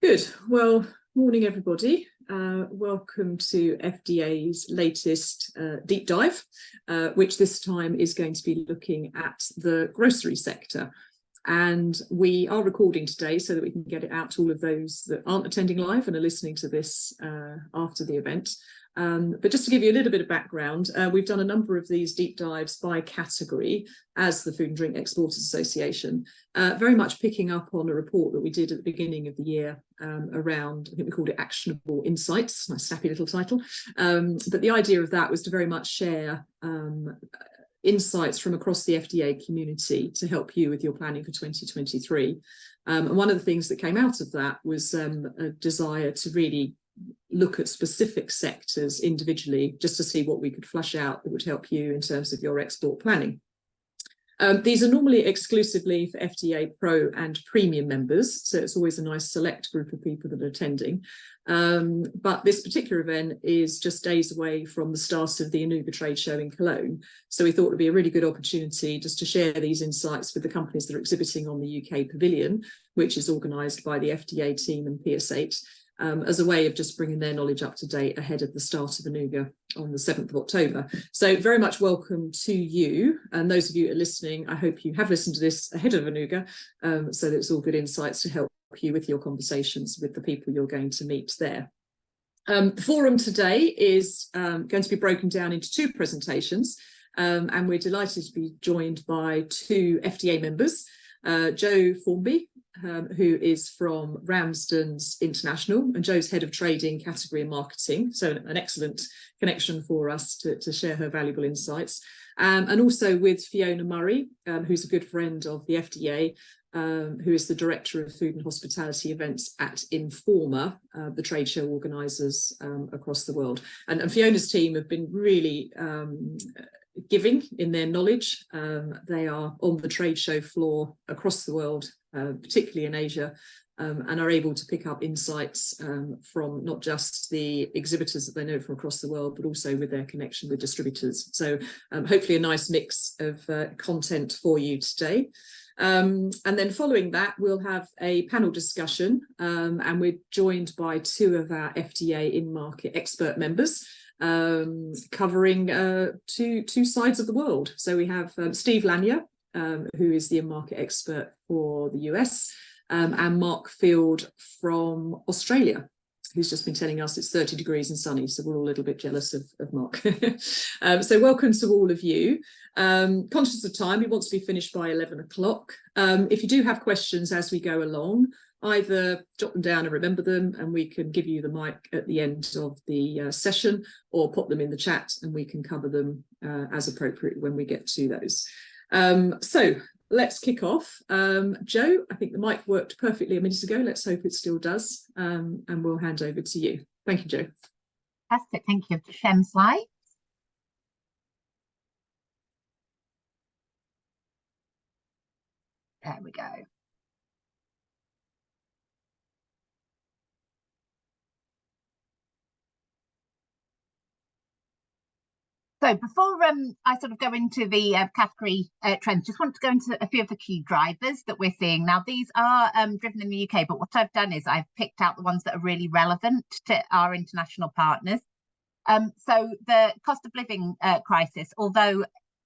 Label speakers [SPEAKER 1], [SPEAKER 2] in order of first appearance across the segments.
[SPEAKER 1] Good. Well, morning, everybody. Welcome to FDA's latest deep dive, which this time is going to be looking at the grocery sector. And we are recording today so that we can get it out to all of those that aren't attending live and are listening to this after the event. But just to give you a little bit of background, we've done a number of these deep dives by category as the Food and Drink Exporters Association, very much picking up on a report that we did at the beginning of the year around, I think we called it Actionable Insights, nice snappy little title. But the idea of that was to very much share insights from across the FDA community to help you with your planning for 2023. And one of the things that came out of that was a desire to really look at specific sectors individually, just to see what we could flush out that would help you in terms of your export planning. These are normally exclusively for FDA Pro and Premium members, so it's always a nice select group of people that are attending. But this particular event is just days away from the start of the Anuga trade show in Cologne. So we thought it would be a really good opportunity just to share these insights with the companies that are exhibiting on the UK Pavilion, which is organised by the FDA team and PS8. As a way of just bringing their knowledge up to date ahead of the start of Anuga on the 7th of October. So very much welcome to you. And those of you who are listening, I hope you have listened to this ahead of Anuga, so that it's all good insights to help you with your conversations with the people you're going to meet there. The forum today is going to be broken down into two presentations, and we're delighted to be joined by two FDA members, Joe Formby, who is from Ramsden's International, and Joe's head of trading, category and marketing, so an excellent connection for us to share her valuable insights. And also with Fiona Murray, who's a good friend of the FDA, who is the Director of Food and Hospitality Events at Informa, the trade show organisers across the world. And Fiona's team have been really giving in their knowledge. They are on the trade show floor across the world, particularly in Asia, and are able to pick up insights from not just the exhibitors that they know from across the world, but also with their connection with distributors. So hopefully a nice mix of content for you today. And then following that, we'll have a panel discussion, and we're joined by two of our FDA in-market expert members, covering two sides of the world. So we have Steve Lanier, who is the in-market expert for the US, and Mark Field from Australia, who's just been telling us it's 30 degrees and sunny, so we're all a little bit jealous of Mark. So welcome to all of you. Conscious of time, we want to be finished by 11 o'clock. If you do have questions as we go along, either jot them down and remember them, and we can give you the mic at the end of the session, or pop them in the chat and we can cover them as appropriate when we get to those. So let's kick off. Joe, I think the mic worked perfectly a minute ago. Let's hope it still does, and we'll hand over to you. Thank you, Joe.
[SPEAKER 2] Fantastic. Thank you. Share slide. There we go. So before I sort of go into the category trends, just want to go into a few of the key drivers that we're seeing. Now, these are driven in the UK, but what I've done is I've picked out the ones that are really relevant to our international partners. So the cost of living crisis, although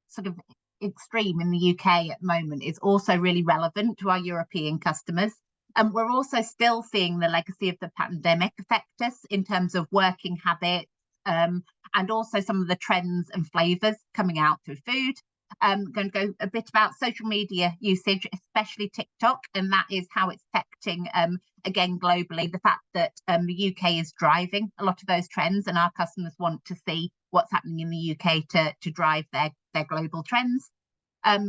[SPEAKER 2] sort of extreme in the UK at the moment, is also really relevant to our European customers. And we're also still seeing the legacy of the pandemic affect us in terms of working habits, and also some of the trends and flavours coming out through food. I'm going to go a bit about social media usage, especially TikTok, and that is how it's affecting, again, globally, the fact that the UK is driving a lot of those trends, and our customers want to see what's happening in the UK to drive their global trends. As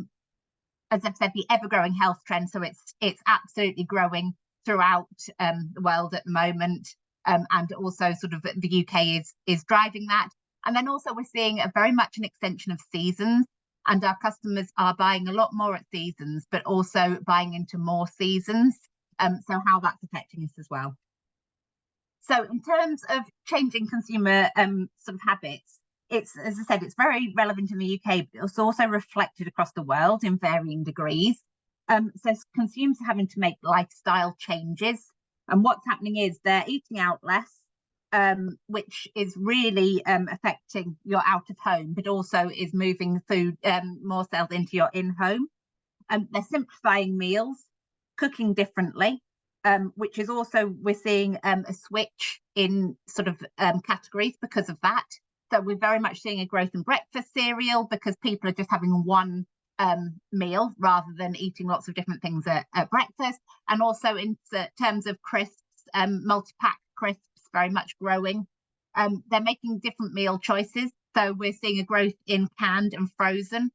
[SPEAKER 2] I've said, the ever-growing health trend, so it's absolutely growing throughout the world at the moment. And also sort of the UK is driving that. And then also we're seeing very much an extension of seasons, and our customers are buying a lot more at seasons, but also buying into more seasons. So how that's affecting us as well. So in terms of changing consumer sort of habits, it's, as I said, it's very relevant in the UK, but it's also reflected across the world in varying degrees. So consumers are having to make lifestyle changes And what's happening is they're eating out less, which is really affecting your out of home, but also is moving food, more sales into your in-home. They're simplifying meals, cooking differently, which is also, we're seeing a switch in sort of categories because of that. So we're very much seeing a growth in breakfast cereal because people are just having one meal rather than eating lots of different things at breakfast. And also in terms of crisps, multi-pack crisps very much growing. They're making different meal choices. So we're seeing a growth in canned and frozen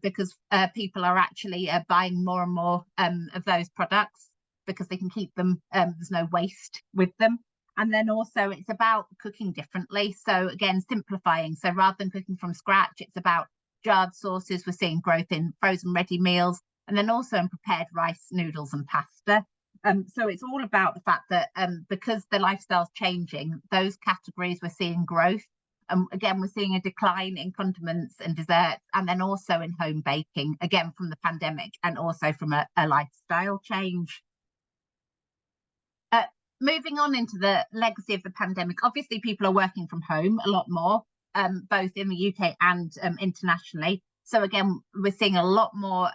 [SPEAKER 2] because people are actually buying more and more of those products because they can keep them, there's no waste with them. And then also it's about cooking differently. So again, simplifying. So rather than cooking from scratch, it's about jarred sauces. We're seeing growth in frozen ready meals, and then also in prepared rice, noodles and pasta. So it's all about the fact that because the lifestyle's changing, those categories we're seeing growth. Again, we're seeing a decline in condiments and desserts, and then also in home baking, again, from the pandemic and also from a lifestyle change. Moving on into the legacy of the pandemic, obviously people are working from home a lot more, both in the UK and internationally. So again, we're seeing a lot more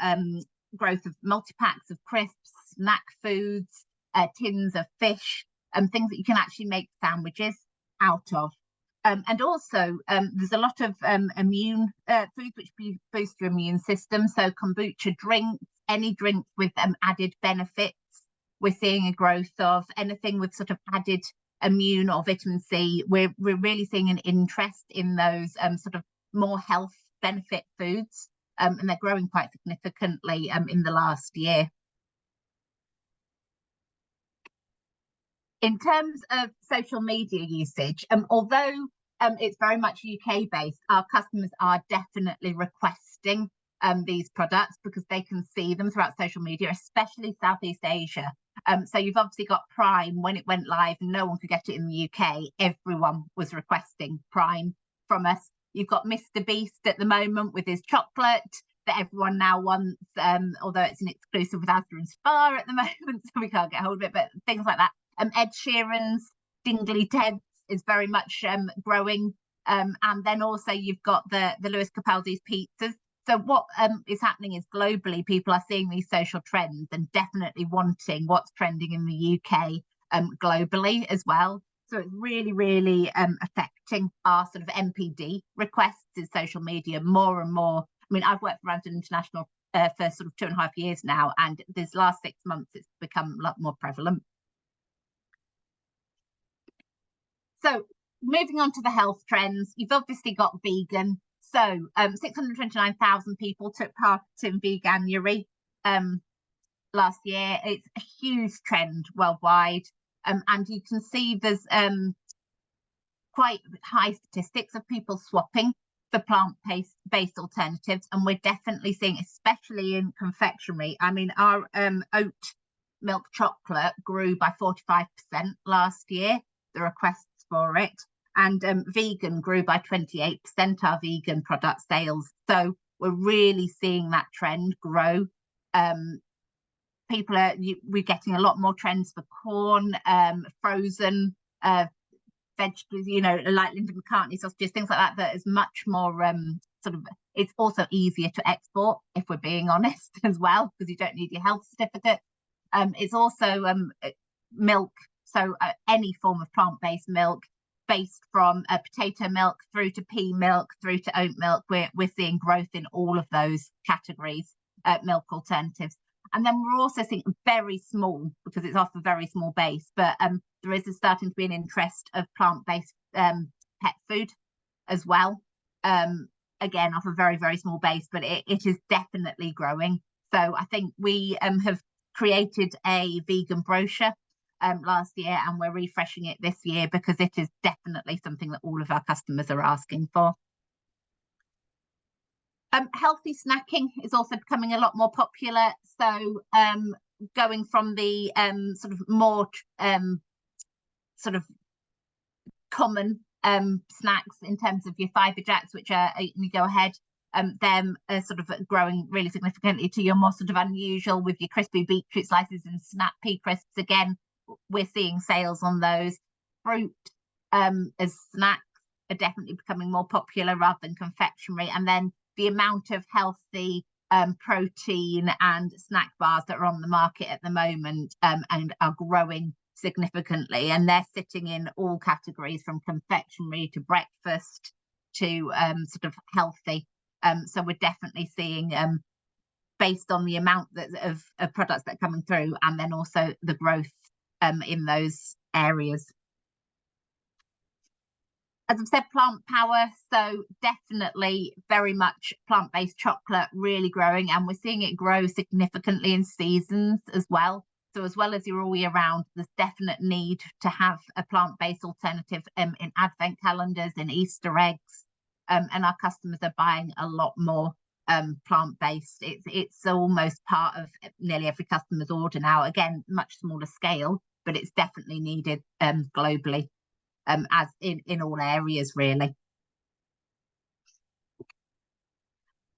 [SPEAKER 2] growth of multi-packs of crisps, snack foods, tins of fish, and things that you can actually make sandwiches out of. And also, there's a lot of immune foods which boost your immune system. So kombucha drinks, any drinks with added benefits. We're seeing a growth of anything with sort of added immune or vitamin C. We're really seeing an interest in those sort of more health benefit foods, and they're growing quite significantly in the last year. In terms of social media usage, although it's very much UK based, our customers are definitely requesting these products because they can see them throughout social media, especially Southeast Asia. So you've obviously got Prime. When it went live and no one could get it in the UK, everyone was requesting Prime from us. You've got Mr. Beast at the moment with his chocolate that everyone now wants, although it's an exclusive with Asda and Spar at the moment, so we can't get hold of it, but things like that. Ed Sheeran's Dingley Teds is very much growing. And then also you've got the Lewis Capaldi's pizzas. So what is happening is globally, people are seeing these social trends and definitely wanting what's trending in the UK globally as well. So it's really, really affecting our sort of MPD requests in social media more and more. I mean, I've worked for Random International for sort of 2.5 years now, and this last 6 months, it's become a lot more prevalent. So moving on to the health trends, you've obviously got vegan. So 629,000 people took part in Veganuary last year. It's a huge trend worldwide. And you can see there's quite high statistics of people swapping for plant-based alternatives. And we're definitely seeing, especially in confectionery, I mean, our oat milk chocolate grew by 45% last year, the requests for it. And vegan grew by 28%, our vegan product sales. So we're really seeing that trend grow. We're getting a lot more trends for corn, frozen vegetables, you know, like Linda McCartney sausages, things like that, that is much more sort of, it's also easier to export, if we're being honest, as well, because you don't need your health certificate. It's also milk, so any form of plant-based milk, based from potato milk through to pea milk through to oat milk. We're seeing growth in all of those categories, milk alternatives. And then we're also seeing very small, because it's off a very small base, but there is starting to be an interest of plant-based pet food as well. Again, off a very, very small base, but it is definitely growing. So I think we have created a vegan brochure last year, and we're refreshing it this year because it is definitely something that all of our customers are asking for. Healthy snacking is also becoming a lot more popular. So going from the sort of more sort of common snacks in terms of your fibre jacks, which are you go ahead, them are sort of growing really significantly, to your more sort of unusual with your crispy beetroot slices and snap pea crisps. Again, we're seeing sales on those. Fruit as snacks are definitely becoming more popular rather than confectionery. And then the amount of healthy protein and snack bars that are on the market at the moment and are growing significantly, and they're sitting in all categories from confectionery to breakfast to sort of healthy. So we're definitely seeing, based on the amount of products that are coming through, and then also the growth in those areas. As I've said, plant power, so definitely very much plant-based chocolate really growing, and we're seeing it grow significantly in seasons as well. So as well as your all year round, there's definite need to have a plant-based alternative in advent calendars, in Easter eggs, and our customers are buying a lot more plant-based. It's almost part of nearly every customer's order now. Again, much smaller scale, but it's definitely needed globally. As in all areas really.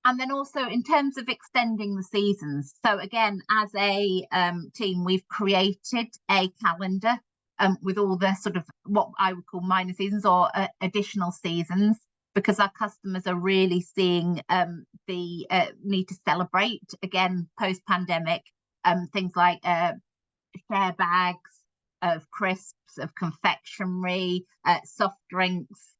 [SPEAKER 2] And then also in terms of extending the seasons, so again, as a team, we've created a calendar with all the sort of what I would call minor seasons or additional seasons, because our customers are really seeing the need to celebrate again post-pandemic, things like share bags of crisps, of confectionery, soft drinks,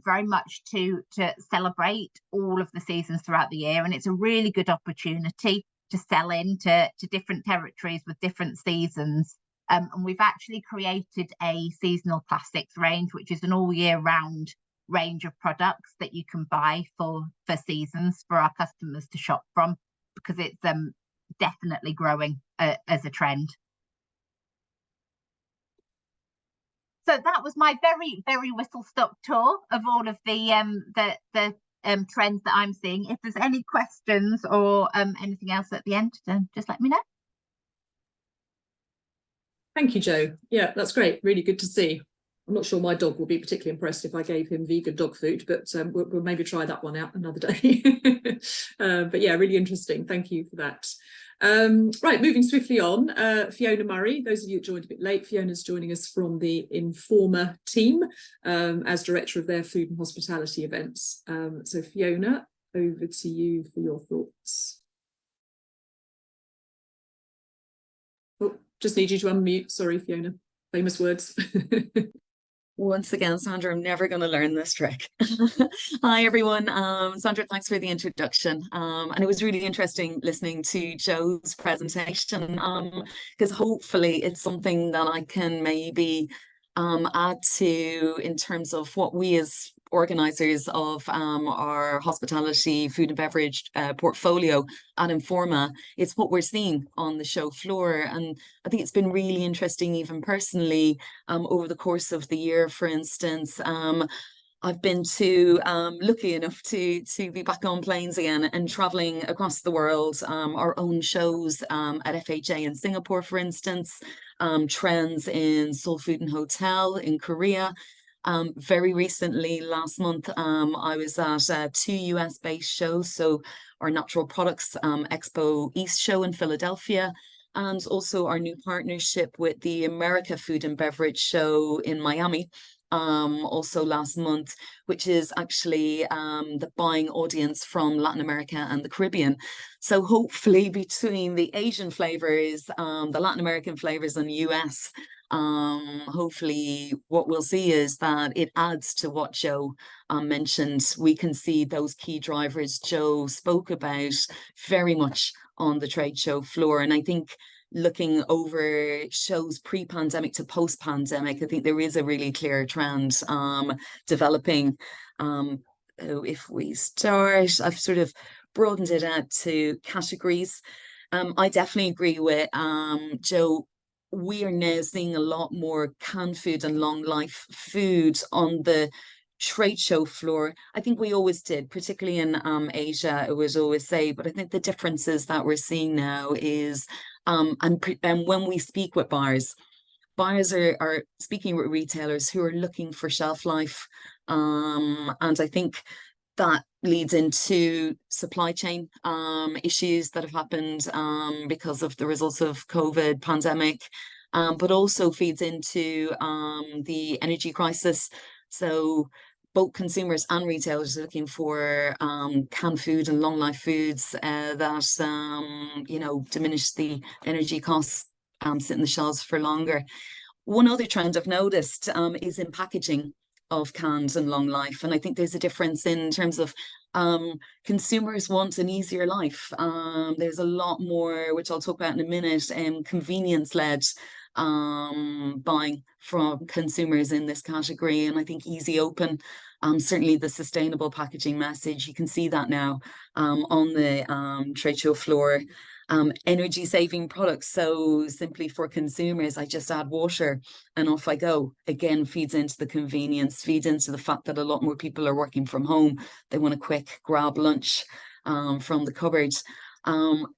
[SPEAKER 2] very much to celebrate all of the seasons throughout the year. And it's a really good opportunity to sell into different territories with different seasons. And we've actually created a seasonal classics range, which is an all year round range of products that you can buy for seasons for our customers to shop from, because it's definitely growing as a trend. So that was my very whistle-stop tour of all of the trends that I'm seeing. If there's any questions or anything else at the end, then just let me know.
[SPEAKER 1] Thank you, Jo. Yeah, that's great. Really good to see. I'm not sure my dog will be particularly impressed if I gave him vegan dog food, but we'll maybe try that one out another day. But yeah, really interesting. Thank you for that. Right, moving swiftly on, Fiona Murray. Those of you who joined a bit late, Fiona's joining us from the Informa team as Director of their Food and Hospitality events. So Fiona, over to you for your thoughts. Oh, just need you to unmute. Sorry, Fiona. Famous words.
[SPEAKER 3] Once again, Sandra, I'm never going to learn this trick. Hi, everyone. Sandra, thanks for the introduction. And it was really interesting listening to Jo's presentation, because hopefully it's something that I can maybe add to in terms of what we as organisers of our hospitality, food and beverage portfolio at Informa, it's what we're seeing on the show floor. And I think it's been really interesting, even personally, over the course of the year. For instance, I've been lucky enough to be back on planes again and traveling across the world, our own shows at FHA in Singapore, for instance, trends in Soul Food and Hotel in Korea. Very recently, last month, I was at 2 US-based shows, so our Natural Products Expo East show in Philadelphia, and also our new partnership with the America Food and Beverage Show in Miami, also last month, which is actually the buying audience from Latin America and the Caribbean. So hopefully between the Asian flavors, the Latin American flavors and the US, hopefully what we'll see is that it adds to what Jo mentioned. We can see those key drivers Jo spoke about very much on the trade show floor. And I think looking over shows pre-pandemic to post-pandemic, I think there is a really clear trend developing. If we start, I've sort of broadened it out to categories. I definitely agree with Jo. We are now seeing a lot more canned food and long life food on the trade show floor. I think we always did, particularly in Asia, I would always say, but I think the differences that we're seeing now is, and when we speak with buyers are speaking with retailers who are looking for shelf life. And I think that leads into supply chain issues that have happened because of the results of COVID pandemic. but also feeds into the energy crisis. So both consumers and retailers are looking for canned food and long life foods that you know, diminish the energy costs, sit in the shelves for longer. One other trend I've noticed is in packaging of cans and long life, and I think there's a difference in terms of consumers want an easier life. There's a lot more, which I'll talk about in a minute, convenience-led buying from consumers in this category, and I think easy open, certainly the sustainable packaging message, you can see that now on the trade show floor. Energy saving products, so simply for consumers, I just add water and off I go. Again, feeds into the convenience, feeds into the fact that a lot more people are working from home. They want a quick grab lunch from the cupboard.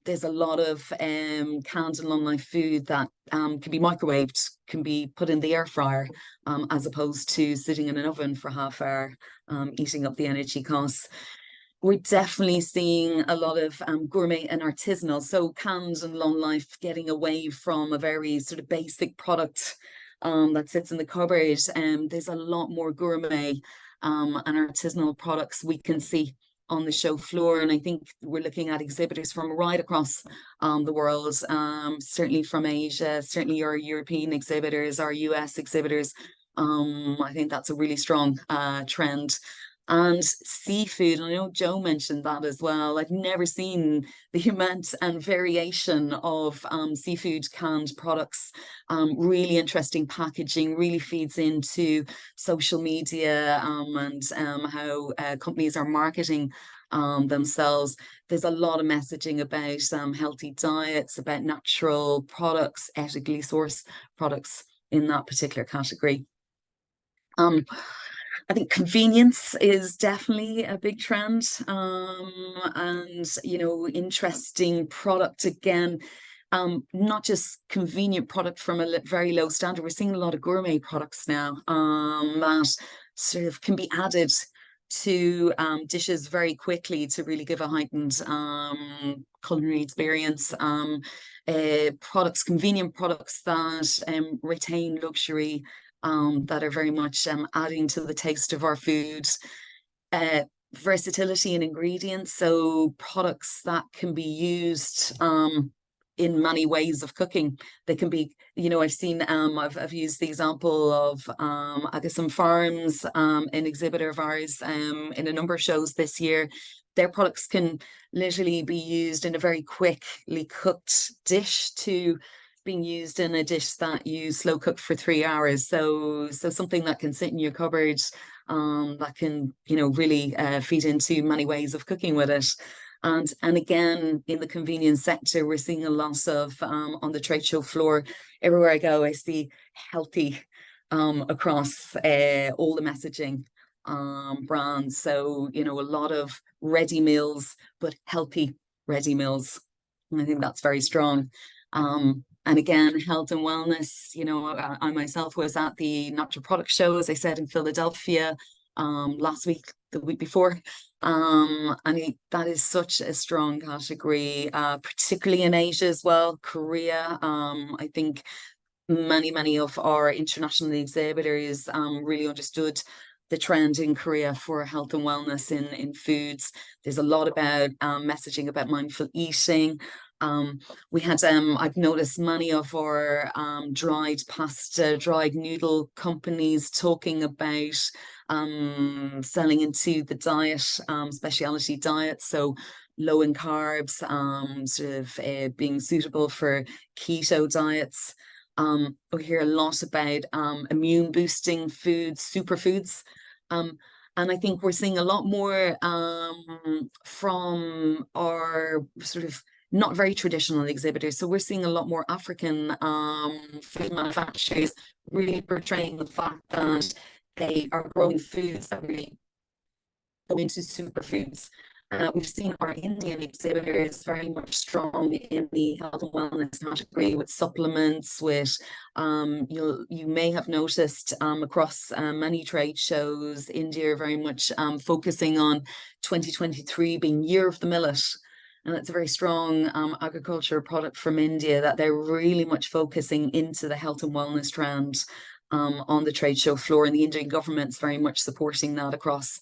[SPEAKER 3] There's a lot of canned and long life food that can be microwaved, can be put in the air fryer, as opposed to sitting in an oven for half hour, eating up the energy costs. We're definitely seeing a lot of gourmet and artisanal, so canned and long life, getting away from a very sort of basic product that sits in the cupboard. There's a lot more gourmet and artisanal products we can see on the show floor, and I think we're looking at exhibitors from right across the world, certainly from Asia, certainly our European exhibitors, our US exhibitors. I think that's a really strong trend. And seafood, I know Joe mentioned that as well. I've never seen the amount and variation of seafood canned products. Really interesting packaging, really feeds into social media and how companies are marketing themselves. There's a lot of messaging about healthy diets, about natural products, ethically sourced products in that particular category. I think convenience is definitely a big trend, and you know, interesting product again. Not just convenient product from a very low standard. We're seeing a lot of gourmet products now that sort of can be added to dishes very quickly to really give a heightened culinary experience. Products, convenient products that retain luxury, that are very much adding to the taste of our food. Versatility in ingredients, so products that can be used in many ways of cooking. They can be, you know, I've seen, I've used the example of Agassiz Farms, an exhibitor of ours in a number of shows this year. Their products can literally be used in a very quickly cooked dish to being used in a dish that you slow cook for 3 hours. So something that can sit in your cupboard, that can, you know, really feed into many ways of cooking with it. And again, in the convenience sector, we're seeing a lot of, on the trade show floor, everywhere I go, I see healthy across all the messaging brands. So, you know, a lot of ready meals, but healthy ready meals. And I think that's very strong. And again, health and wellness, you know, I myself was at the Natural Product Show, as I said, in Philadelphia last week, the week before. And that is such a strong category, particularly in Asia as well, Korea. I think many of our international exhibitors really understood the trend in Korea for health and wellness in foods. There's a lot about messaging about mindful eating. We had, I've noticed many of our dried pasta, dried noodle companies talking about selling into the diet, specialty diets, so low in carbs, sort of being suitable for keto diets. We hear a lot about immune boosting foods, superfoods. And I think we're seeing a lot more from our sort of not very traditional exhibitors. So we're seeing a lot more African food manufacturers really portraying the fact that they are growing foods that really go into superfoods. We've seen our Indian exhibitors very much strong in the health and wellness category with supplements, with you may have noticed across many trade shows, India are very much focusing on 2023 being Year of the Millet. and it's a very strong agricultural product from India, that they're really much focusing into the health and wellness trend on the trade show floor, and the Indian government's very much supporting that across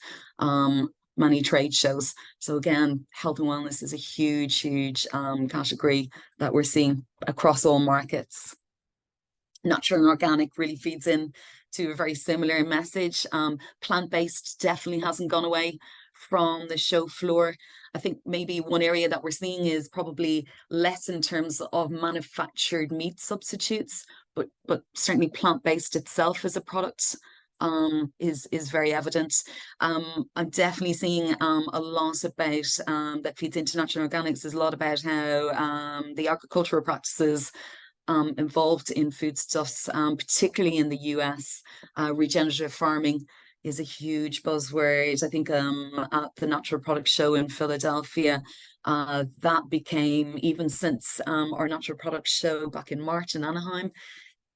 [SPEAKER 3] many trade shows. So again, health and wellness is a huge category that we're seeing across all markets. Natural and organic really feeds in to a very similar message. Plant-based definitely hasn't gone away from the show floor. I think maybe one area that we're seeing is probably less in terms of manufactured meat substitutes, but certainly plant-based itself as a product is very evident. I'm definitely seeing a lot about that feeds into natural organics is a lot about how the agricultural practices involved in foodstuffs, particularly in the US. Regenerative farming is a huge buzzword. I think at the Natural Products Show in Philadelphia, that became, even since our Natural Products Show back in March in Anaheim,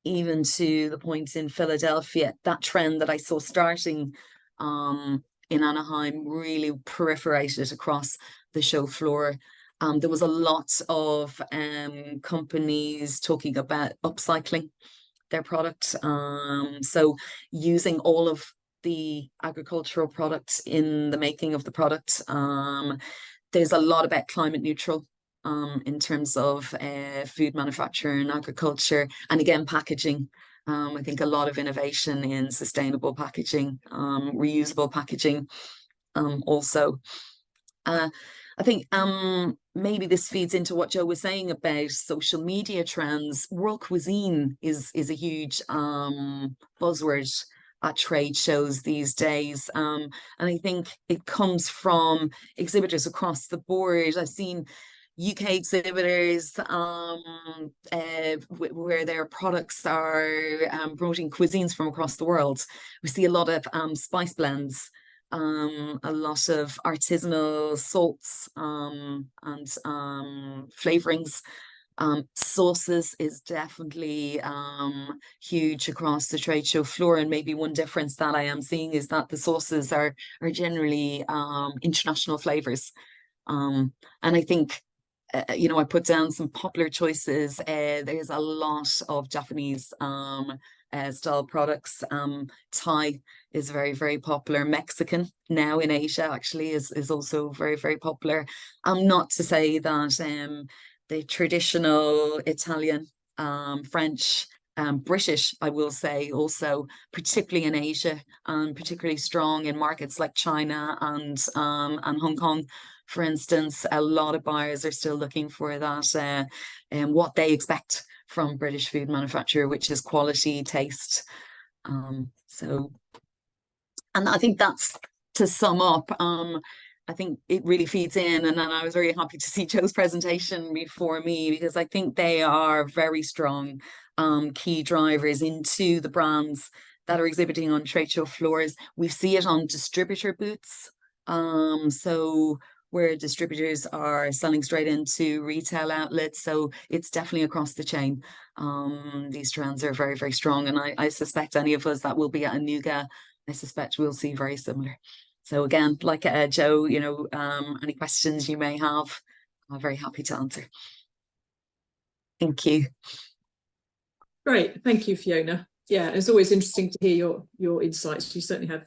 [SPEAKER 3] even to the point in Philadelphia, that trend that I saw starting in Anaheim really proliferated across the show floor. There was a lot of companies talking about upcycling their product. So using all of the agricultural products in the making of the product. There's a lot about climate neutral in terms of food manufacture and agriculture, and again, packaging. I think a lot of innovation in sustainable packaging, reusable packaging also. I think maybe this feeds into what Joe was saying about social media trends. World cuisine is a huge buzzword at trade shows these days. And I think it comes from exhibitors across the board. I've seen UK exhibitors where their products are promoting cuisines from across the world. We see a lot of spice blends, a lot of artisanal salts and flavorings. Sauces is definitely huge across the trade show floor, and maybe one difference that I am seeing is that the sauces are generally international flavors. And I think you know, I put down some popular choices. There's a lot of Japanese style products. Thai is very, very popular. Mexican now in Asia actually is also very, very popular. Not to say that the traditional Italian, French, British, I will say also, particularly in Asia, and particularly strong in markets like China and Hong Kong. For instance, a lot of buyers are still looking for that and what they expect from British food manufacturer, which is quality, taste. And I think that's, to sum up, I think it really feeds in. And then I was very happy to see Joe's presentation before me, because I think they are very strong key drivers into the brands that are exhibiting on trade show floors. We see it on distributor booths. So where distributors are selling straight into retail outlets. So it's definitely across the chain. These trends are very, very strong. And I suspect any of us that will be at Anuga, I suspect we'll see very similar. So again, like Joe, you know, any questions you may have, I'm very happy to answer. Thank you.
[SPEAKER 1] Great, thank you, Fiona. Yeah, it's always interesting to hear your insights. You certainly have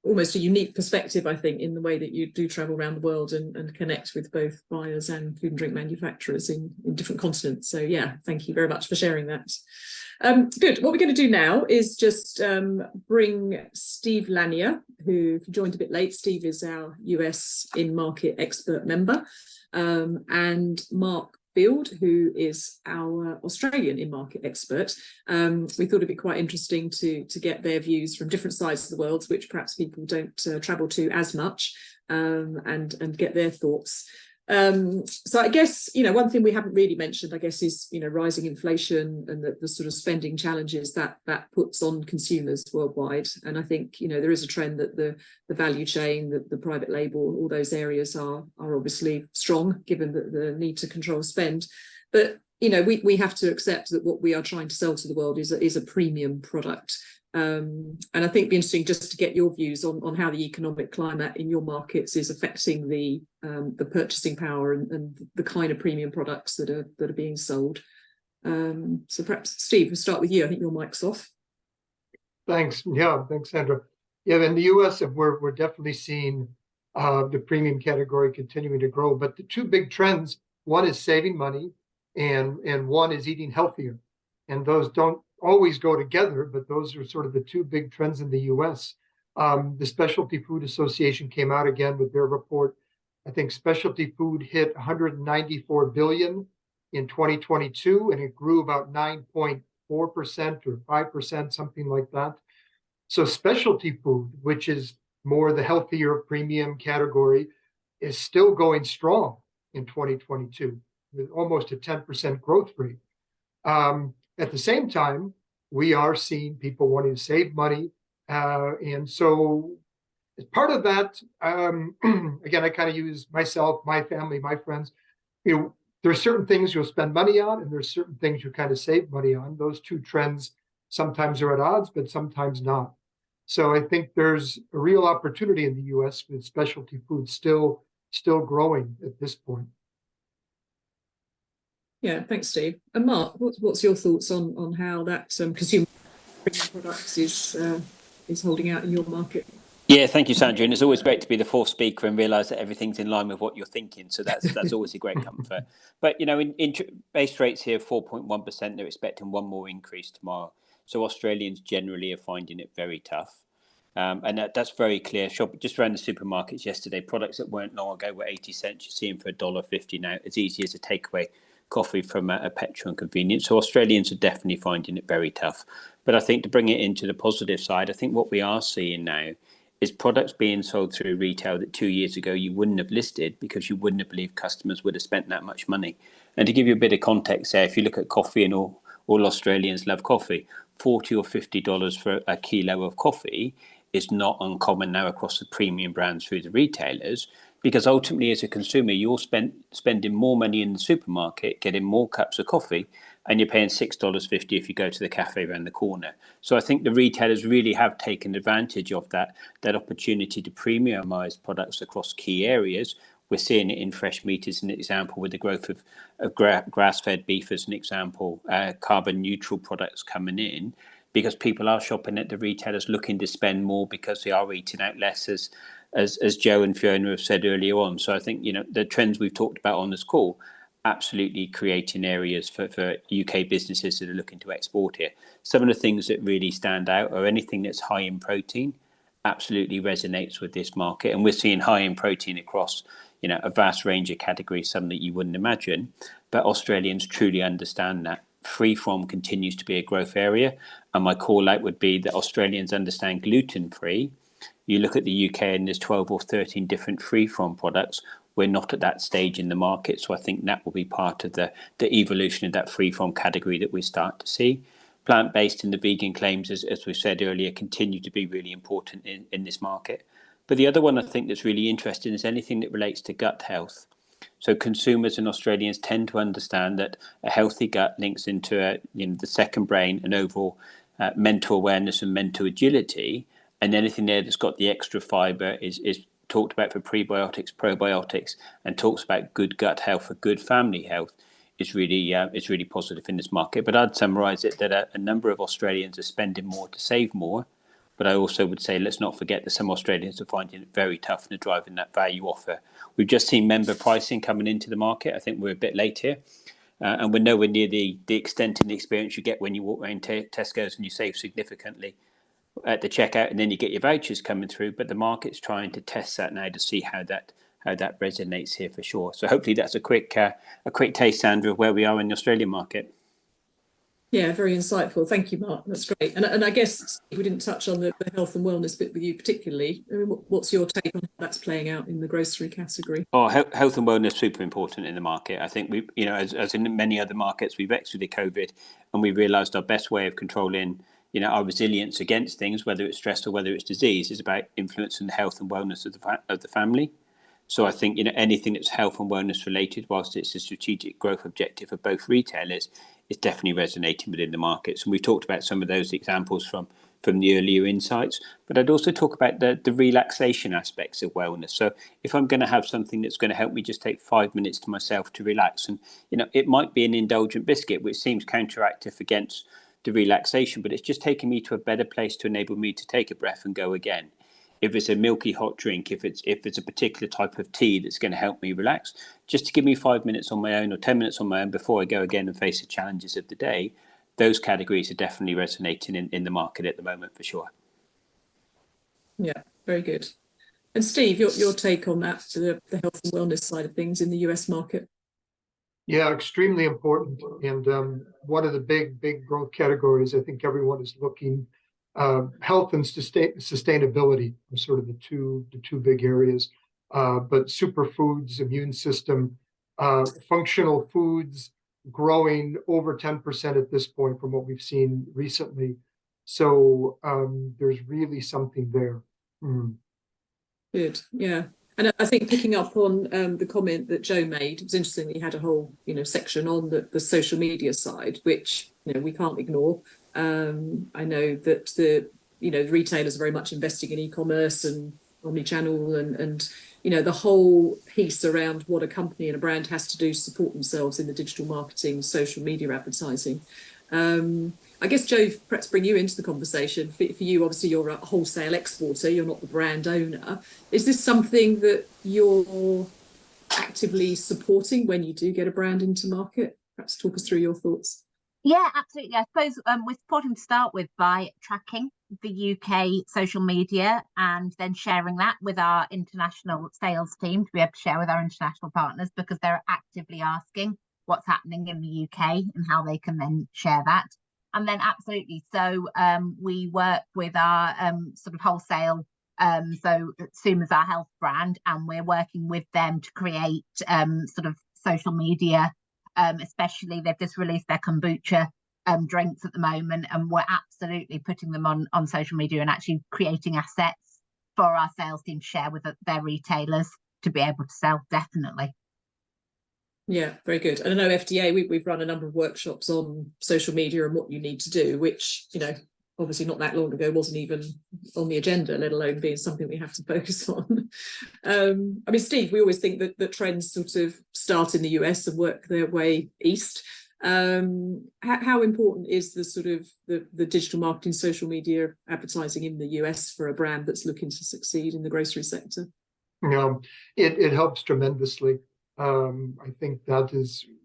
[SPEAKER 1] almost a unique perspective, I think, in the way that you do travel around the world and connect with both buyers and food and drink manufacturers in different continents. So yeah, thank you very much for sharing that. Good. What we're going to do now is just bring Steve Lanier, who joined a bit late. Steve is our US in-market expert member, and Mark Field, who is our Australian in-market expert. We thought it'd be quite interesting to get their views from different sides of the world, which perhaps people don't travel to as much, and get their thoughts. So I guess, you know, one thing we haven't really mentioned, I guess, is, you know, rising inflation and the sort of spending challenges that puts on consumers worldwide. And I think, you know, there is a trend that the value chain, the private label, all those areas are obviously strong, given the need to control spend. But, you know, we have to accept that what we are trying to sell to the world is a premium product. And I think it'd be interesting just to get your views on how the economic climate in your markets is affecting the purchasing power and the kind of premium products that are being sold. So perhaps Steve, we'll start with you. I think your mic's off.
[SPEAKER 4] Thanks. Yeah, thanks, Sandra. Yeah, in the US, we're definitely seeing the premium category continuing to grow. But the two big trends, one is saving money and one is eating healthier. And those don't always go together, but those are sort of the two big trends in the US. The Specialty Food Association came out again with their report. I think specialty food hit 194 billion in 2022, and it grew about 9.4% or 5%, something like that. So specialty food, which is more the healthier premium category, is still going strong in 2022 with almost a 10% growth rate. At the same time, we are seeing people wanting to save money. And so as part of that, again, I kind of use myself, my family, my friends. There's certain things you'll spend money on, and there's certain things you kind of save money on. Those two trends sometimes are at odds, but sometimes not. So I think there's a real opportunity in the US with specialty food still growing at this point.
[SPEAKER 1] Yeah, thanks, Steve. And Mark, what's your thoughts on how that consumer products is holding out in your market?
[SPEAKER 5] Yeah, thank you, Sandra. And it's always great to be the fourth speaker and realise that everything's in line with what you're thinking. So that's always a great comfort. But, in base rates here, 4.1%, they're expecting one more increase tomorrow. So Australians generally are finding it very tough. And that's very clear. Shop just around the supermarkets yesterday, products that weren't long ago were 80 cents. You're seeing for $1.50 now, as easy as a takeaway coffee from a petrol and convenience. So Australians are definitely finding it very tough. But I think to bring it into the positive side, I think what we are seeing now is products being sold through retail that 2 years ago you wouldn't have listed because you wouldn't have believed customers would have spent that much money. And to give you a bit of context there, if you look at coffee, and all Australians love coffee, $40 or $50 for a kilo of coffee is not uncommon now across the premium brands through the retailers, because ultimately as a consumer you're spending more money in the supermarket getting more cups of coffee, and you're paying $6.50 if you go to the cafe around the corner. So I think the retailers really have taken advantage of that opportunity to premiumize products across key areas. We're seeing it in fresh meat as an example, with the growth of grass-fed beef as an example, carbon neutral products coming in, because people are shopping at the retailers looking to spend more because they are eating out less, as Joe and Fiona have said earlier on. So I think, the trends we've talked about on this call, absolutely creating areas for UK businesses that are looking to export here. Some of the things that really stand out are anything that's high in protein absolutely resonates with this market. And we're seeing high in protein across, a vast range of categories, some that you wouldn't imagine. But Australians truly understand that. Free from continues to be a growth area. And my call out would be that Australians understand gluten free. You look at the UK and there's 12 or 13 different free from products. We're not at that stage in the market. So I think that will be part of the evolution of that free from category that we start to see. Plant-based and the vegan claims, as we said earlier, continue to be really important in this market. But the other one I think that's really interesting is anything that relates to gut health. So consumers and Australians tend to understand that a healthy gut links into the second brain and overall mental awareness and mental agility. And anything there that's got the extra fibre is talked about for prebiotics, probiotics, and talks about good gut health or good family health is really positive in this market. But I'd summarise it that a number of Australians are spending more to save more. But I also would say let's not forget that some Australians are finding it very tough and are driving that value offer. We've just seen member pricing coming into the market. I think we're a bit late here. And we're nowhere near the extent and the experience you get when you walk around Tesco's and you save significantly at the checkout, and then you get your vouchers coming through. But the market's trying to test that now to see how that resonates here for sure. So hopefully that's a quick taste, Sandra, of where we are in the Australian market.
[SPEAKER 1] Yeah, very insightful. Thank you, Mark. That's great. And I guess we didn't touch on the health and wellness bit with you particularly. I mean, what's your take on how that's playing out in the grocery category?
[SPEAKER 5] Oh, health and wellness super important in the market. I think we, as in many other markets, we've exited COVID and we realised our best way of controlling, our resilience against things, whether it's stress or whether it's disease, is about influencing the health and wellness of the family. So I think, anything that's health and wellness related, whilst it's a strategic growth objective of both retailers, is definitely resonating within the markets. And we've talked about some of those examples from from the earlier insights. But I'd also talk about the relaxation aspects of wellness. So if I'm going to have something that's going to help me just take 5 minutes to myself to relax, and it might be an indulgent biscuit, which seems counteractive against the relaxation, but it's just taking me to a better place to enable me to take a breath and go again. If it's a milky hot drink, if it's a particular type of tea that's going to help me relax, just to give me 5 minutes on my own or 10 minutes on my own before I go again and face the challenges of the day, those categories are definitely resonating in the market at the moment for sure.
[SPEAKER 1] Yeah, very good. And Steve, your take on that, the health and wellness side of things in the US market?
[SPEAKER 4] Yeah, extremely important. And one of the big growth categories, I think everyone is looking, health and sustainability are sort of the two big areas. But superfoods, immune system, functional foods growing over 10% at this point from what we've seen recently. So there's really something there.
[SPEAKER 1] Good, yeah. And I think picking up on the comment that Joe made, it was interesting that he had a whole section on the social media side, which we can't ignore. I know that the retailers are very much investing in e-commerce and omni-channel and the whole piece around what a company and a brand has to do to support themselves in the digital marketing, social media advertising. I guess, Joe, perhaps bring you into the conversation. For you, obviously, you're a wholesale exporter, you're not the brand owner. Is this something that you're actively supporting when you do get a brand into market? Perhaps talk us through your thoughts.
[SPEAKER 2] Yeah, absolutely. I suppose we're supporting to start with by tracking the UK social media and then sharing that with our international sales team to be able to share with our international partners, because they're actively asking what's happening in the UK and how they can then share that. And then absolutely, so we work with our sort of wholesale, so Suma's our health brand, and we're working with them to create sort of social media. Especially they've just released their kombucha drinks at the moment, and we're absolutely putting them on social media and actually creating assets for our sales team to share with their retailers to be able to sell. Definitely.
[SPEAKER 1] Yeah, very good. And I know FDEA, we've run a number of workshops on social media and what you need to do, which obviously not that long ago wasn't even on the agenda, let alone being something we have to focus on. I mean, Steve, we always think that trends sort of start in the US and work their way east. How important is the sort of the digital marketing, social media advertising in the US for a brand that's looking to succeed in the grocery sector?
[SPEAKER 4] It helps tremendously. I think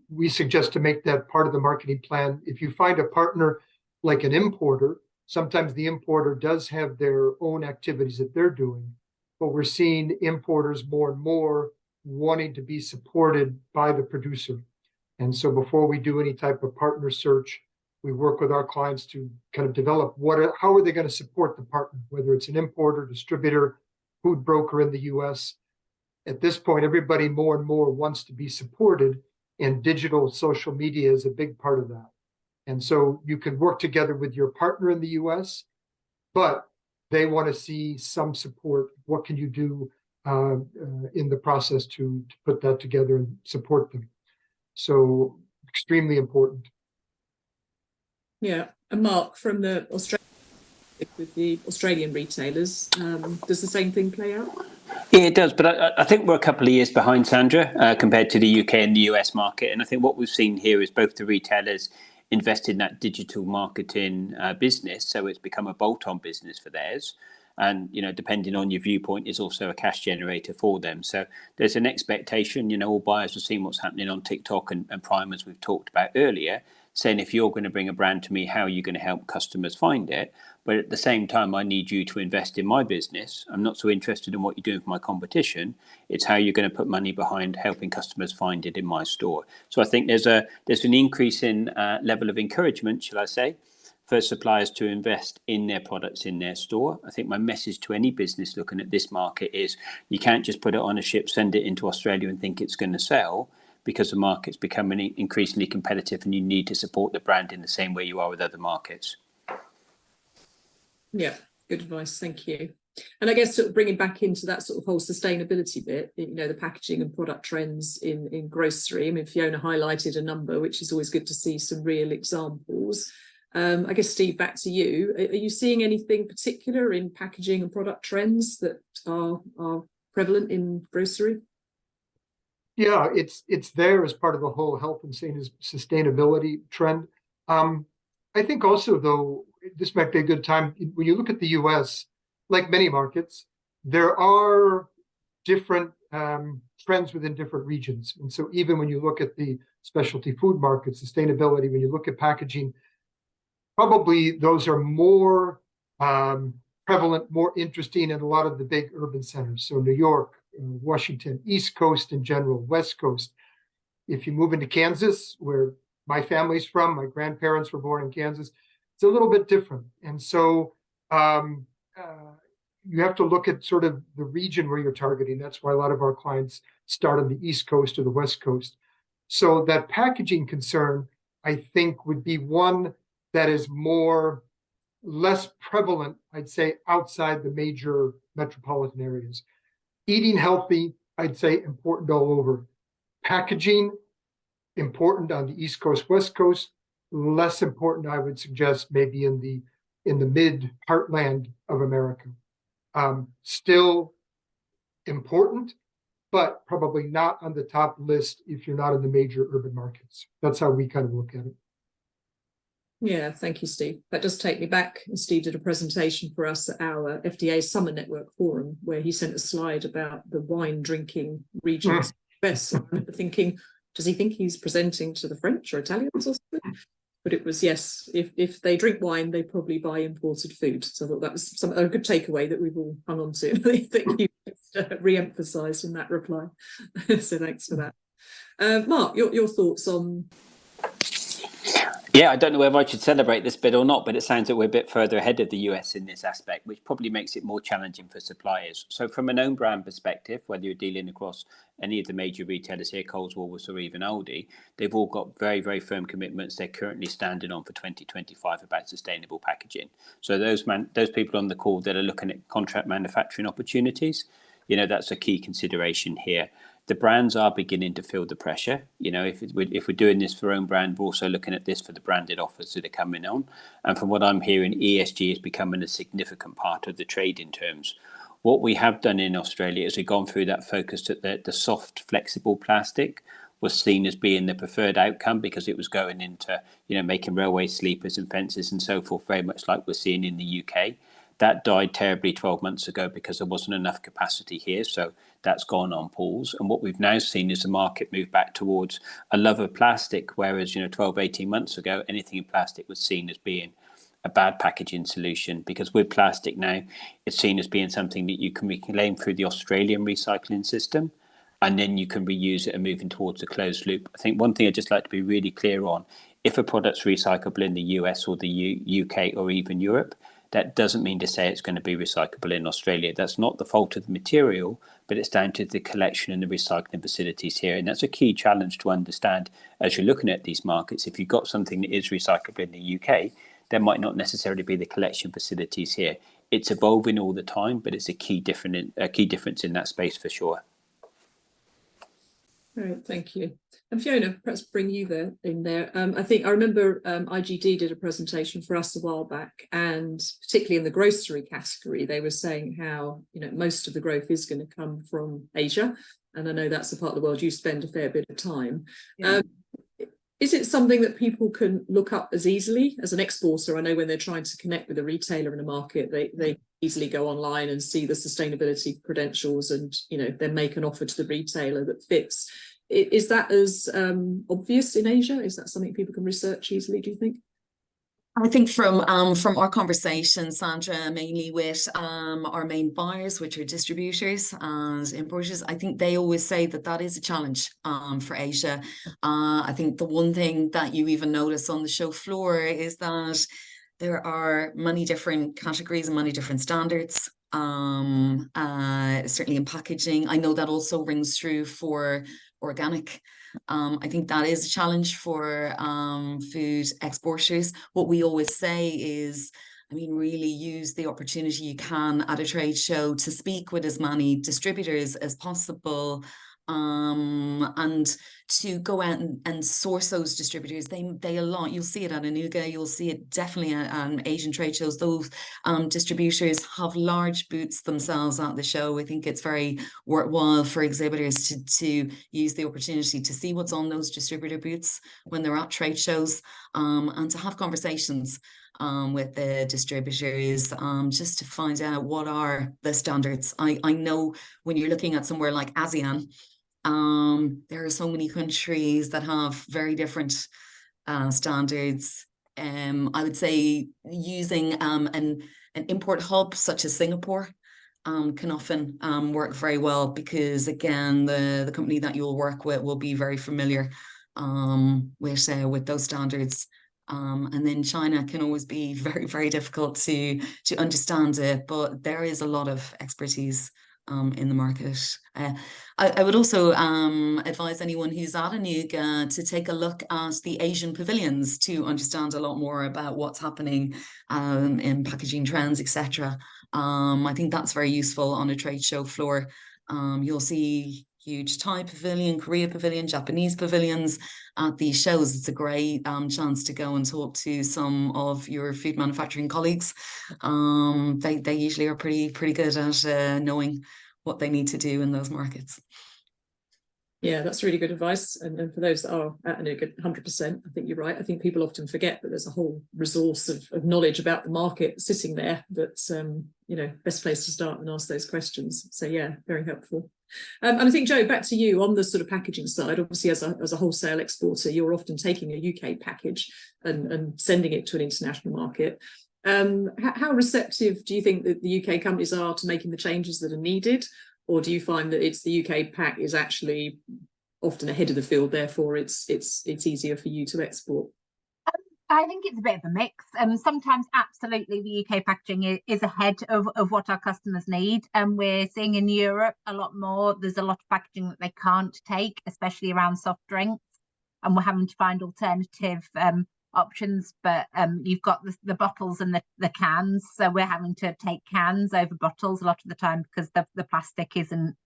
[SPEAKER 4] we suggest to make that part of the marketing plan. If you find a partner like an importer, sometimes the importer does have their own activities that they're doing, but we're seeing importers more and more wanting to be supported by the producer. And so before we do any type of partner search, we work with our clients to kind of develop how are they going to support the partner, whether it's an importer, distributor, food broker in the US. At this point, everybody more and more wants to be supported, and digital social media is a big part of that. And so you can work together with your partner in the US, but they want to see some support. What can you do in the process to put that together and support them? So extremely important.
[SPEAKER 1] Yeah. And Mark, from the Australian retailers, does the same thing play out?
[SPEAKER 5] Yeah, it does. But I think we're a couple of years behind, Sandra, compared to the UK and the US market. And I think what we've seen here is both the retailers invest in that digital marketing business, so it's become a bolt-on business for theirs, and depending on your viewpoint, is also a cash generator for them. So there's an expectation. All buyers have seen what's happening on TikTok and Prime, as we've talked about earlier, saying if you're going to bring a brand to me, how are you going to help customers find it? But at the same time, I need you to invest in my business. I'm not so interested in what you're doing for my competition. It's how you're going to put money behind helping customers find it in my store. So I think there's an increase in level of encouragement, shall I say, for suppliers to invest in their products in their store. I think my message to any business looking at this market is you can't just put it on a ship, send it into Australia and think it's going to sell, because the market's becoming increasingly competitive and you need to support the brand in the same way you are with other markets.
[SPEAKER 1] Yeah, good advice. Thank you. And I guess sort of bringing back into that sort of whole sustainability bit, the packaging and product trends in grocery. I mean, Fiona highlighted a number, which is always good to see some real examples. I guess, Steve, back to you. Are you seeing anything particular in packaging and product trends that are prevalent in grocery?
[SPEAKER 4] Yeah, it's there as part of the whole health and sustainability trend. I think also, though, this might be a good time, when you look at the US, like many markets, there are different trends within different regions. And so even when you look at the specialty food market, sustainability, when you look at packaging, probably those are more prevalent, more interesting in a lot of the big urban centers. So New York, Washington, East Coast in general, West Coast. If you move into Kansas, where my family's from, my grandparents were born in Kansas, it's a little bit different. And so you have to look at sort of the region where you're targeting. That's why a lot of our clients start on the East Coast or the West Coast. So that packaging concern, I think, would be one that is less prevalent, I'd say, outside the major metropolitan areas. Eating healthy, I'd say, important all over. Packaging, important on the East Coast, West Coast. Less important, I would suggest, maybe in the mid heartland of America. Still important, but probably not on the top list if you're not in the major urban markets. That's how we kind of look at it.
[SPEAKER 1] Yeah, thank you, Steve. That does take me back. Steve did a presentation for us at our FDA Summer Network Forum, where he sent a slide about the wine drinking regions. Best. I remember thinking, does he think he's presenting to the French or Italians or something? But it was, yes, if they drink wine, they probably buy imported food. So I thought that was a good takeaway that we've all hung on to. I think you just re-emphasised in that reply. So thanks for that. Mark, your thoughts on...
[SPEAKER 5] Yeah, I don't know whether I should celebrate this bit or not, but it sounds that we're a bit further ahead of the US in this aspect, which probably makes it more challenging for suppliers. So from an own brand perspective, whether you're dealing across any of the major retailers here, Coles, Woolworths, or even Aldi, they've all got very, very firm commitments they're currently standing on for 2025 about sustainable packaging. So those people on the call that are looking at contract manufacturing opportunities, that's a key consideration here. The brands are beginning to feel the pressure. If we're doing this for own brand, we're also looking at this for the branded offers that are coming on. And from what I'm hearing, ESG is becoming a significant part of the trade in terms. What we have done in Australia is we've gone through that focus that the soft, flexible plastic was seen as being the preferred outcome because it was going into, making railway sleepers and fences and so forth, very much like we're seeing in the UK. That died terribly 12 months ago because there wasn't enough capacity here. So that's gone on pause. And what we've now seen is the market move back towards a love of plastic, whereas, 12, 18 months ago, anything in plastic was seen as being a bad packaging solution. Because with plastic now, it's seen as being something that you can reclaim through the Australian recycling system, and then you can reuse it and moving towards a closed loop. I think one thing I'd just like to be really clear on, if a product's recyclable in the US or the UK or even Europe, that doesn't mean to say it's going to be recyclable in Australia. That's not the fault of the material, but it's down to the collection and the recycling facilities here. And that's a key challenge to understand as you're looking at these markets. If you've got something that is recyclable in the UK, there might not necessarily be the collection facilities here. It's evolving all the time, but it's a key difference in that space for sure.
[SPEAKER 1] Right, thank you. And Fiona, perhaps bring you in there. I remember IGD did a presentation for us a while back, and particularly in the grocery category, they were saying how most of the growth is going to come from Asia, and I know that's the part of the world you spend a fair bit of time. Yeah. Is it something that people can look up as easily as an exporter? I know when they're trying to connect with a retailer in a market, they easily go online and see the sustainability credentials and, then make an offer to the retailer that fits. Is that as obvious in Asia? Is that something people can research easily, do you think?
[SPEAKER 3] I think from our conversation, Sandra, mainly with our main buyers, which are distributors and importers, I think they always say that is a challenge for Asia. I think the one thing that you even notice on the show floor is that there are many different categories and many different standards, certainly in packaging. I know that also rings true for organic. I think that is a challenge for food exporters. What we always say is, really use the opportunity you can at a trade show to speak with as many distributors as possible and to go out and source those distributors. They a lot. You'll see it at Anuga. You'll see it definitely at Asian trade shows. Those distributors have large booths themselves at the show. I think it's very worthwhile for exhibitors to use the opportunity to see what's on those distributor booths when they're at trade shows, and to have conversations with the distributors, just to find out what are the standards. I know when you're looking at somewhere like ASEAN, there are so many countries that have very different standards. I would say using an import hub such as Singapore can often work very well, because again, the company that you'll work with will be very familiar with those standards. And then China can always be very, very difficult to understand it, but there is a lot of expertise in the market. I would also advise anyone who's at Anuga to take a look at the Asian pavilions to understand a lot more about what's happening in packaging trends, etc. I think that's very useful on a trade show floor. You'll see huge Thai pavilion, Korea pavilion, Japanese pavilions at these shows. It's a great chance to go and talk to some of your food manufacturing colleagues. They usually are pretty good at knowing what they need to do in those markets.
[SPEAKER 1] Yeah, that's really good advice. And for those that are at Anuga, 100%, I think you're right. I think people often forget that there's a whole resource of knowledge about the market sitting there. That's, best place to start and ask those questions. So yeah, very helpful. And I think, Joe, back to you on the sort of packaging side. Obviously, as a wholesale exporter, you're often taking a UK package and sending it to an international market. How receptive do you think that the UK companies are to making the changes that are needed? Or do you find that it's the UK pack is actually often ahead of the field, therefore it's easier for you to export?
[SPEAKER 2] I think it's a bit of a mix. Sometimes absolutely the UK packaging is ahead of what our customers need. And we're seeing in Europe a lot more. There's a lot of packaging that they can't take, especially around soft drinks. And we're having to find alternative options. But you've got the bottles and the cans. So we're having to take cans over bottles a lot of the time because the plastic isn't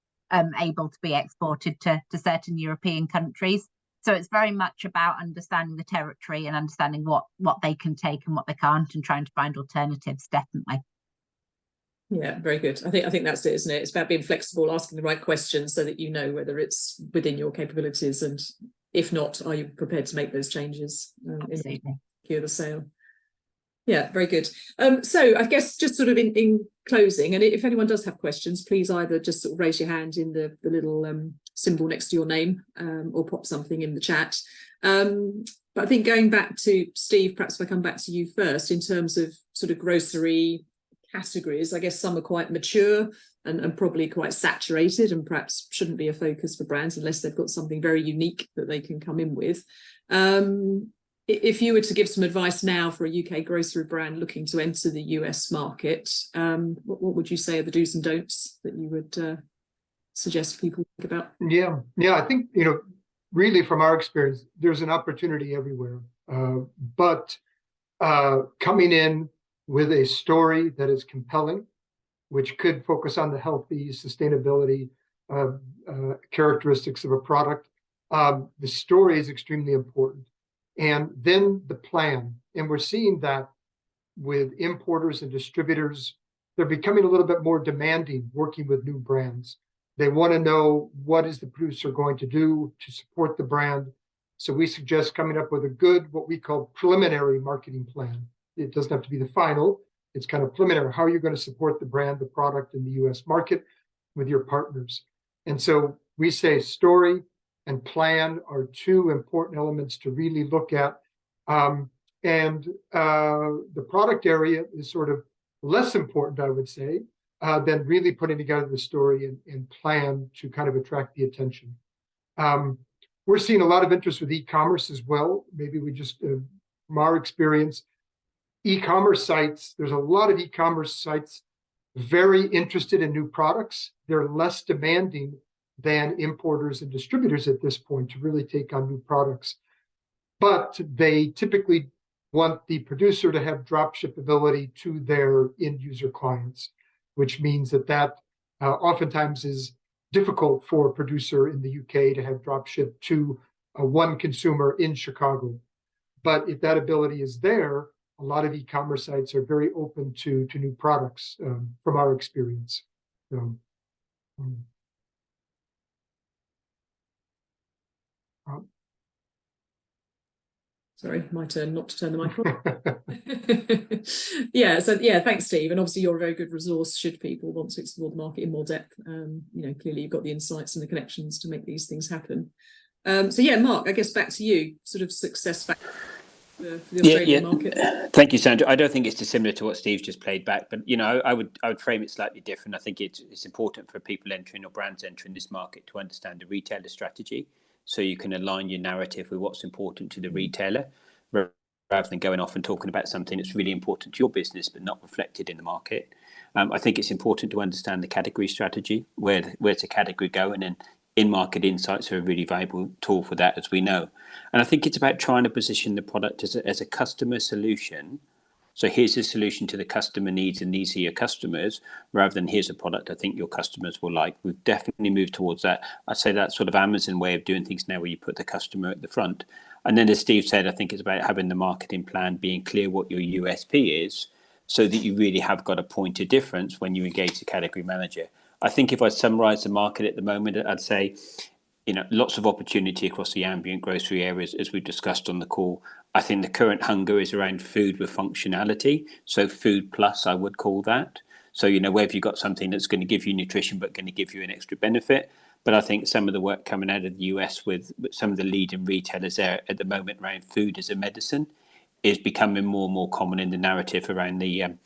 [SPEAKER 2] able to be exported to certain European countries. So it's very much about understanding the territory and understanding what they can take and what they can't, and trying to find alternatives, definitely.
[SPEAKER 1] Yeah, very good. I think that's it, isn't it? It's about being flexible, asking the right questions so that you know whether it's within your capabilities, and if not, are you prepared to make those changes in order to secure the sale? Yeah, very good. So I guess just sort of in closing, and if anyone does have questions, please either just sort of raise your hand in the little symbol next to your name, or pop something in the chat. But I think going back to Steve, perhaps if I come back to you first, in terms of sort of grocery categories, I guess some are quite mature and probably quite saturated, and perhaps shouldn't be a focus for brands unless they've got something very unique that they can come in with. If you were to give some advice now for a UK grocery brand looking to enter the US market, what would you say are the do's and don'ts that you would suggest people think about?
[SPEAKER 4] Yeah, I think, really from our experience, there's an opportunity everywhere. But coming in with a story that is compelling, which could focus on the healthy, sustainability characteristics of a product, the story is extremely important. And then the plan, and we're seeing that with importers and distributors, they're becoming a little bit more demanding working with new brands. They want to know what is the producer going to do to support the brand. So we suggest coming up with a good, what we call preliminary marketing plan. It doesn't have to be the final. It's kind of preliminary. How are you going to support the brand, the product in the US market with your partners? And so we say story and plan are two important elements to really look at. And the product area is sort of less important, I would say, than really putting together the story and plan to kind of attract the attention. We're seeing a lot of interest with e-commerce as well. Maybe we just, from our experience, e-commerce sites, there's a lot of e-commerce sites very interested in new products. They're less demanding than importers and distributors at this point to really take on new products. But they typically want the producer to have drop ship ability to their end user clients, which means that oftentimes is difficult for a producer in the UK to have drop ship to one consumer in Chicago. But if that ability is there, a lot of e-commerce sites are very open to new products from our experience.
[SPEAKER 1] Sorry, my turn not to turn the mic on. Yeah, so yeah, thanks, Steve. And obviously you're a very good resource should people want to explore the market in more depth. You know, clearly you've got the insights and the connections to make these things happen. So yeah, Mark, I guess back to you, sort of success factor for the Australian market.
[SPEAKER 5] Thank you, Sandra. I don't think it's dissimilar to what Steve's just played back, but you know, I would frame it slightly different. I think it's important for people entering or brands entering this market to understand the retailer strategy, so you can align your narrative with what's important to the retailer, rather than going off and talking about something that's really important to your business but not reflected in the market. I think it's important to understand the category strategy, where's the category going, and in-market insights are a really valuable tool for that, as we know. And I think it's about trying to position the product as a customer solution. So here's a solution to the customer needs, and these are your customers, rather than here's a product I think your customers will like. We've definitely moved towards that. I'd say that sort of Amazon way of doing things now, where you put the customer at the front. And then, as Steve said, I think it's about having the marketing plan, being clear what your USP is, so that you really have got a point of difference when you engage the category manager. I think if I summarise the market at the moment, I'd say, you know, lots of opportunity across the ambient grocery areas, as we've discussed on the call. I think the current hunger is around food with functionality. So food plus, I would call that. So, you know, where have you got something that's going to give you nutrition, but going to give you an extra benefit? But I think some of the work coming out of the US with some of the leading retailers there at the moment around food as a medicine is becoming more and more common in the narrative around the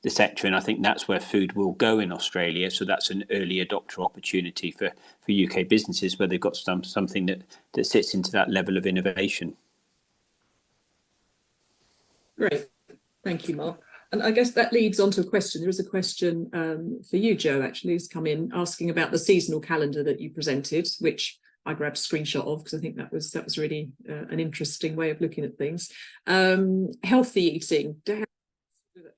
[SPEAKER 5] sector, and I think that's where food will go in Australia. So that's an early adopter opportunity for UK businesses, where they've got something that sits into that level of innovation.
[SPEAKER 1] Great, thank you, Mark. And I guess that leads on to a question. There is a question for you, Joe, actually, who's come in asking about the seasonal calendar that you presented, which I grabbed a screenshot of because I think that was really an interesting way of looking at things. Healthy eating.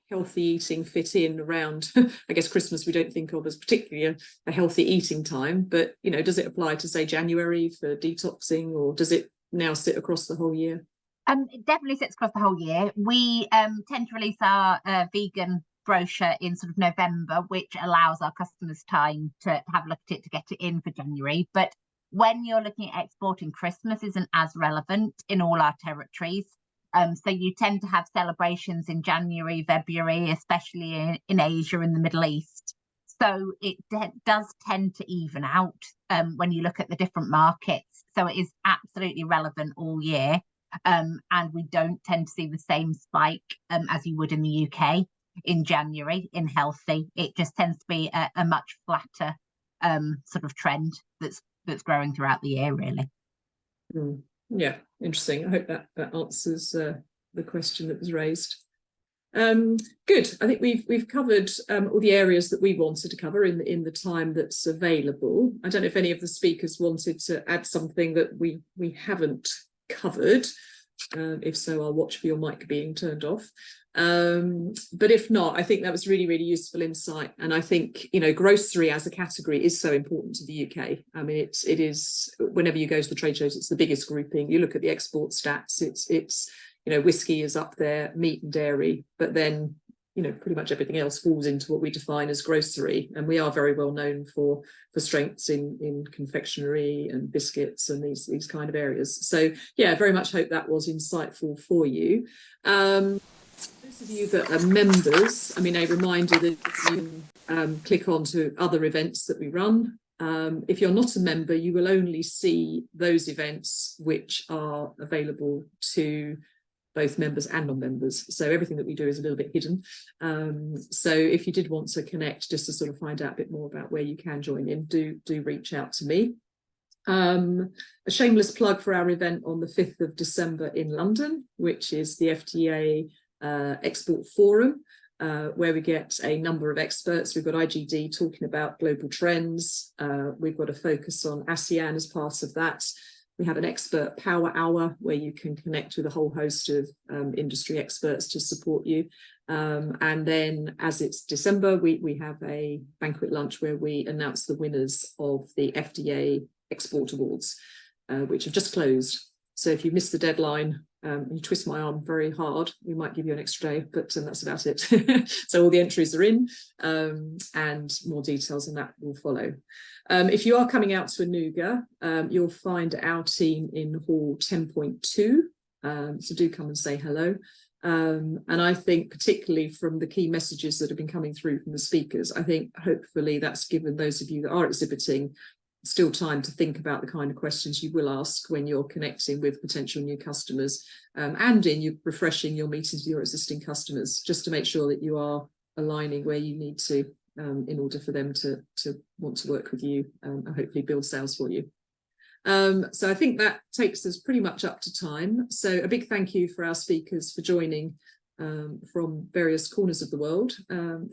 [SPEAKER 1] Healthy eating fit in around, I guess, Christmas we don't think of as particularly a healthy eating time, but you know, does it apply to, say, January for detoxing, or does it now sit across the whole year?
[SPEAKER 2] It definitely sits across the whole year. We tend to release our vegan brochure in sort of November, which allows our customers time to have a look at it to get it in for January. But when you're looking at exporting, Christmas isn't as relevant in all our territories. So you tend to have celebrations in January, February, especially in Asia and the Middle East. So it does tend to even out when you look at the different markets. So it is absolutely relevant all year. And we don't tend to see the same spike as you would in the UK in January in healthy. It just tends to be a much flatter sort of trend that's growing throughout the year, really.
[SPEAKER 1] Yeah, interesting. I hope that answers the question that was raised. Good. I think we've covered all the areas that we wanted to cover in the time that's available. I don't know if any of the speakers wanted to add something that we haven't covered. If so, I'll watch for your mic being turned off. But if not, I think that was really, really useful insight. And I think, you know, grocery as a category is so important to the UK. I mean, it is, whenever you go to the trade shows, it's the biggest grouping. You look at the export stats, it's you know, whiskey is up there, meat and dairy, but then, you know, pretty much everything else falls into what we define as grocery. And we are very well known for strengths in confectionery and biscuits and these kind of areas. So yeah, very much hope that was insightful for you. Those of you that are members, I mean, a reminder that you can click on to other events that we run. If you're not a member, you will only see those events which are available to both members and non-members. So everything that we do is a little bit hidden. So if you did want to connect just to sort of find out a bit more about where you can join in, do reach out to me. A shameless plug for our event on the 5th of December in London, which is the FDEA Export Forum, where we get a number of experts. We've got IGD talking about global trends. We've got a focus on ASEAN as part of that. We have an expert power hour where you can connect with a whole host of industry experts to support you. And then as it's December, we have a banquet lunch where we announce the winners of the FDA Export Awards, which have just closed. So if you missed the deadline, you twist my arm very hard, we might give you an extra day, but that's about it. So all the entries are in, and more details on that will follow. If you are coming out to Anuga, you'll find our team in hall 10.2, so do come and say hello. And I think particularly from the key messages that have been coming through from the speakers, I think hopefully that's given those of you that are exhibiting still time to think about the kind of questions you will ask when you're connecting with potential new customers, and in you refreshing your meetings with your existing customers, just to make sure that you are aligning where you need to in order for them to want to work with you, and hopefully build sales for you. So I think that takes us pretty much up to time. So a big thank you for our speakers for joining from various corners of the world.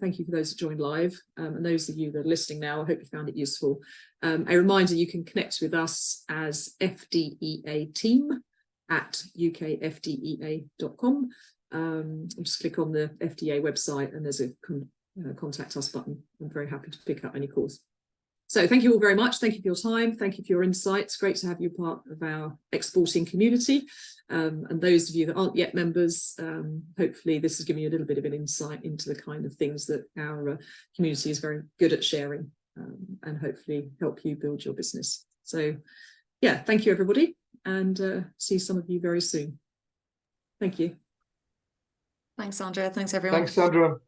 [SPEAKER 1] Thank you for those that joined live, and those of you that are listening now, I hope you found it useful. A reminder, you can connect with us as FDEA team at ukfdea.com. Just click on the FDA website and there's a contact us button. I'm very happy to pick up any calls. So thank you all very much. Thank you for your time. Thank you for your insights. Great to have you part of our exporting community. And those of you that aren't yet members, hopefully this has given you a little bit of an insight into the kind of things that our community is very good at sharing, and hopefully help you build your business. So yeah, thank you everybody, and see some of you very soon. Thank you.
[SPEAKER 3] Thanks, Sandra. Thanks, everyone.
[SPEAKER 4] Thanks, Sandra.